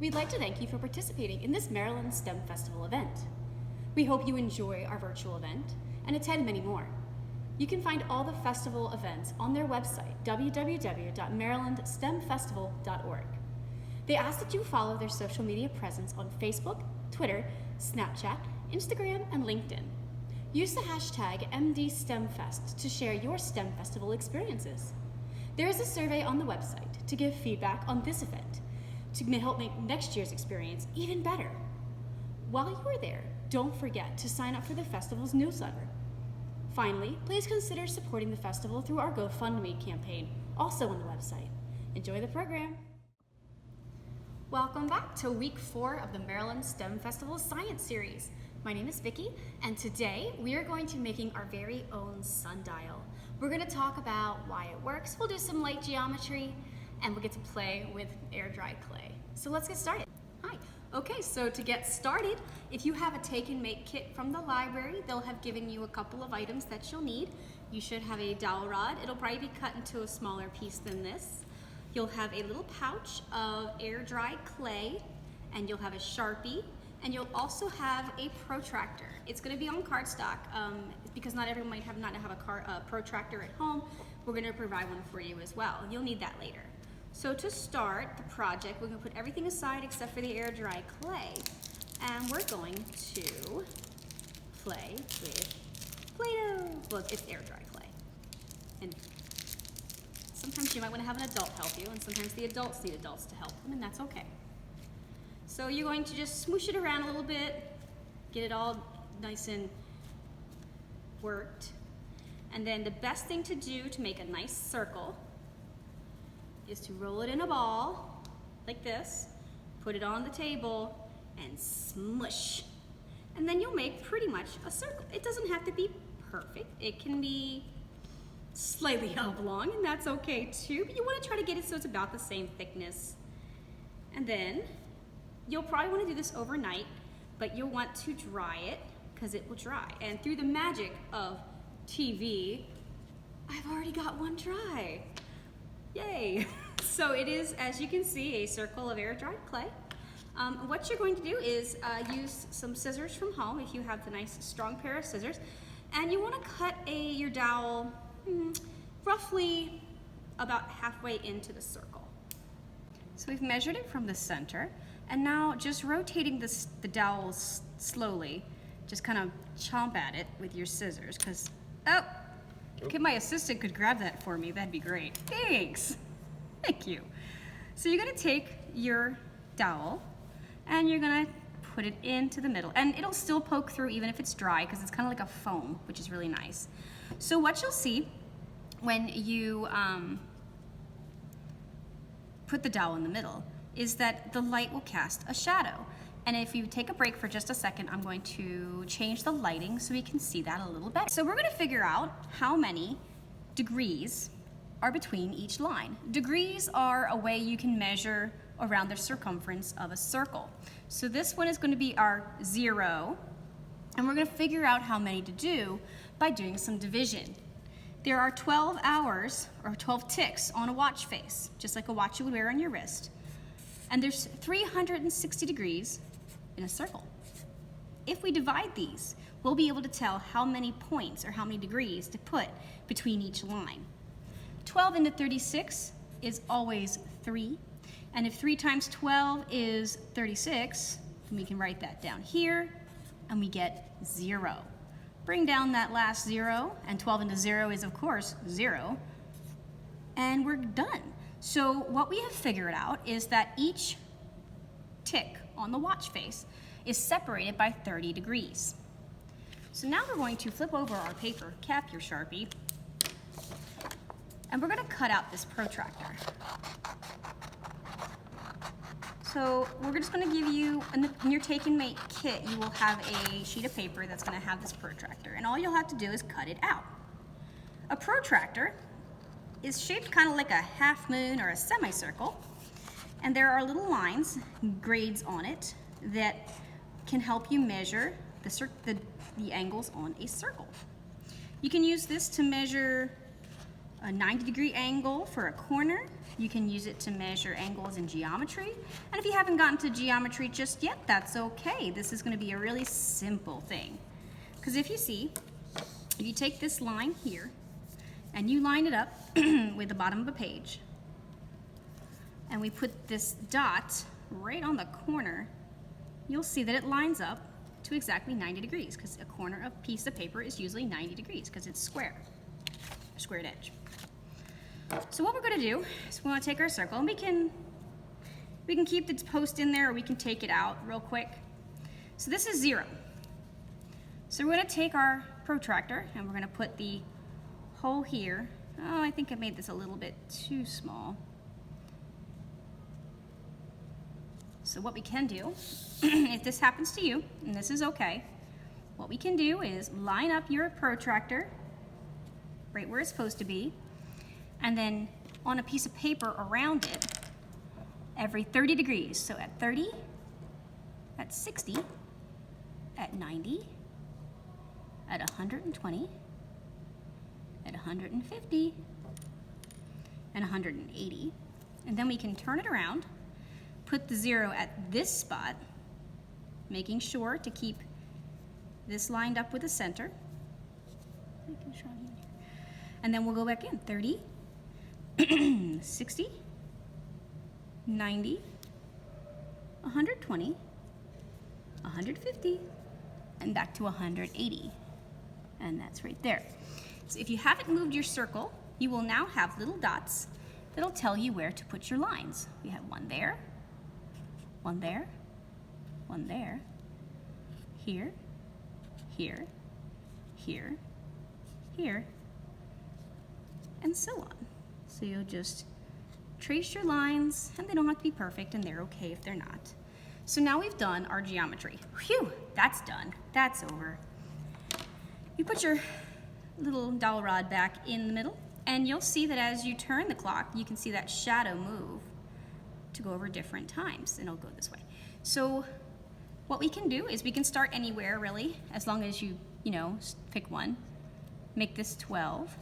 We'd like to thank you for participating in this Maryland STEM Festival event. We hope you enjoy our virtual event and attend many more. You can find all the festival events on their website, www.marylandstemfestival.org. They ask that you follow their social media presence on Facebook, Twitter, Snapchat, Instagram, and LinkedIn. Use the hashtag MDSTEMFest to share your STEM festival experiences. There is a survey on the website to give feedback on this event to help make next year's experience even better. While you are there, don't forget to sign up for the festival's newsletter. Finally, please consider supporting the festival through our GoFundMe campaign, also on the website. Enjoy the program. Welcome back to week 4 of the Maryland STEM Festival Science Series. My name is Vicki, and today we are going to be making our very own sundial. We're going to talk about why it works, we'll do some light geometry, and we'll get to play with air-dry clay. So let's get started. Hi. Okay, so to get started, if you have a take and make kit from the library, they'll have given you a couple of items that you'll need. You should have a dowel rod. It'll probably be cut into a smaller piece than this. You'll have a little pouch of air-dry clay, and you'll have a Sharpie, and you'll also have a protractor. It's going to be on cardstock because not everyone might not have a protractor at home. We're going to provide one for you as well. You'll need that later. So to start the project, we're going to put everything aside except for the air-dry clay, and we're going to play with Play-Doh. Well, it's air-dry clay. And sometimes you might want to have an adult help you, and sometimes the adults need adults to help them, and that's okay. So you're going to just smoosh it around a little bit, get it all nice and worked. And then the best thing to do to make a nice circle is to roll it in a ball, like this, put it on the table, and smush. And then you'll make pretty much a circle. It doesn't have to be perfect. It can be slightly oblong, and that's okay too, but you want to try to get it so it's about the same thickness. And then you'll probably want to do this overnight, but you'll want to dry it because it will dry. And through the magic of TV, I've already got one dry. Yay! So it is, as you can see, a circle of air-dried clay. What you're going to do is use some scissors from home, if you have the nice strong pair of scissors, and you want to cut your dowel roughly about halfway into the circle. So we've measured it from the center, and now just rotating the dowel slowly, just kind of chomp at it with your scissors, because, okay, my assistant could grab that for me, that'd be great. Thanks! Thank you. So you're gonna take your dowel, and you're gonna put it into the middle, and it'll still poke through even if it's dry, because it's kind of like a foam, which is really nice. So what you'll see when you put the dowel in the middle is that the light will cast a shadow. And if you take a break for just a second, I'm going to change the lighting so we can see that a little better. So we're going to figure out how many degrees are between each line. Degrees are a way you can measure around the circumference of a circle. So this one is going to be our 0, and we're going to figure out how many to do by doing some division. There are 12 hours, or 12 ticks on a watch face, just like a watch you would wear on your wrist. And there's 360 degrees in a circle. If we divide these, we'll be able to tell how many points or how many degrees to put between each line. 12 into 36 is always 3. And if 3 times 12 is 36, then we can write that down here, and we get 0. Bring down that last 0, and 12 into 0 is, of course, 0. And we're done. So what we have figured out is that each tick on the watch face is separated by 30 degrees. So now we're going to flip over our paper, cap your Sharpie, and we're going to cut out this protractor. So we're just going to give you, in your take and make kit, you will have a sheet of paper that's going to have this protractor, and all you'll have to do is cut it out. A protractor is shaped kind of like a half moon or a semicircle, and there are little lines, grades on it, that can help you measure the angles on a circle. You can use this to measure a 90-degree angle for a corner. You can use it to measure angles in geometry. And if you haven't gotten to geometry just yet, that's okay. This is going to be a really simple thing. Because if you take this line here and you line it up with the bottom of a page, and we put this dot right on the corner, you'll see that it lines up to exactly 90 degrees, because a corner of piece of paper is usually 90 degrees because it's squared edge. So what we're going to do is we want to take our circle, and we can keep the post in there, or we can take it out real quick. So this is 0. So we're going to take our protractor and we're going to put the hole here. Oh, I think I made this a little bit too small. So what we can do, if this happens to you, and this is okay, what we can do is line up your protractor right where it's supposed to be, and then on a piece of paper around it every 30 degrees. So at 30, at 60, at 90, at 120, at 150, and 180. And then we can turn it around, put the 0 at this spot, making sure to keep this lined up with the center. And then we'll go back in, 30, 60, 90, 120, 150, and back to 180. And that's right there. So if you haven't moved your circle, you will now have little dots that'll tell you where to put your lines. We have one there, one there, one there, here, here, here, here, and so on. So you'll just trace your lines, and they don't have to be perfect, and they're okay if they're not. So now we've done our geometry. Phew, that's done. That's over. You put your little dowel rod back in the middle, and you'll see that as you turn the clock, you can see that shadow move to go over different times, and it'll go this way. So what we can do is we can start anywhere, really, as long as you pick one. Make this 12,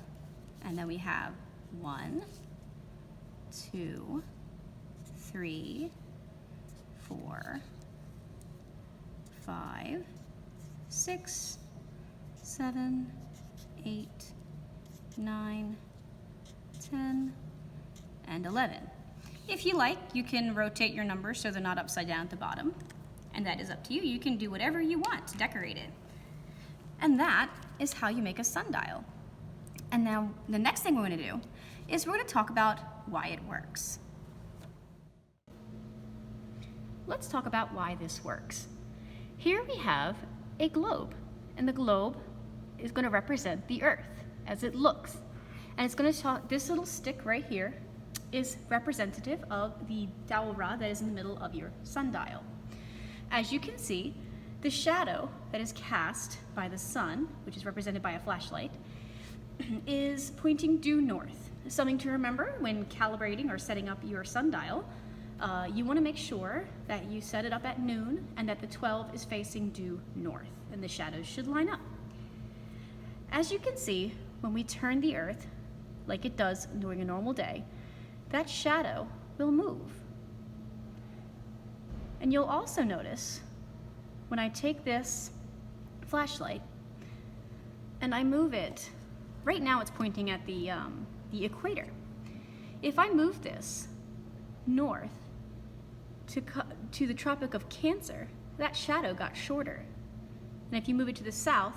and then we have 1, 2, 3, 4, 5, 6, 7, 8, 9, 10, and 11. If you like, you can rotate your numbers so they're not upside down at the bottom, and that is up to you. You can do whatever you want to decorate it. And that is how you make a sundial. And now the next thing we're going to do is we're going to talk about why it works. Let's talk about why this works. Here we have a globe, and the globe is going to represent the Earth as it looks. And it's going to talk, this little stick right here is representative of the dowel rod that is in the middle of your sundial. As you can see, the shadow that is cast by the sun, which is represented by a flashlight, is pointing due north. Something to remember when calibrating or setting up your sundial. You want to make sure that you set it up at noon and that the 12 is facing due north, and the shadows should line up. As you can see, when we turn the Earth, like it does during a normal day, that shadow will move. And you'll also notice when I take this flashlight and I move it, right now it's pointing at the equator. If I move this north to the Tropic of Cancer, that shadow got shorter. And if you move it to the south,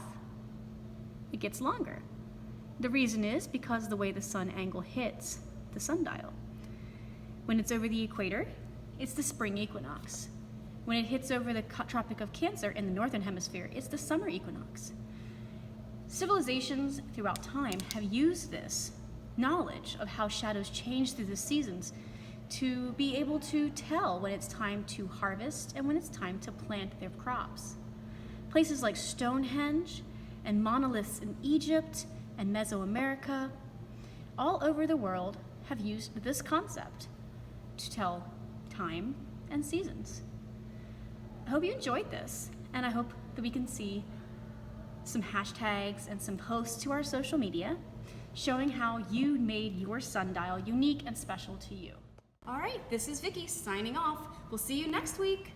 it gets longer. The reason is because of the way the sun angle hits the sundial. When it's over the equator, it's the spring equinox. When it hits over the Tropic of Cancer in the northern hemisphere, it's the summer equinox. Civilizations throughout time have used this knowledge of how shadows change through the seasons to be able to tell when it's time to harvest and when it's time to plant their crops. Places like Stonehenge and monoliths in Egypt and Mesoamerica, all over the world, have used this concept to tell time and seasons. I hope you enjoyed this, and I hope that we can see some hashtags and some posts to our social media showing how you made your sundial unique and special to you. All right, this is Vicky signing off. We'll see you next week.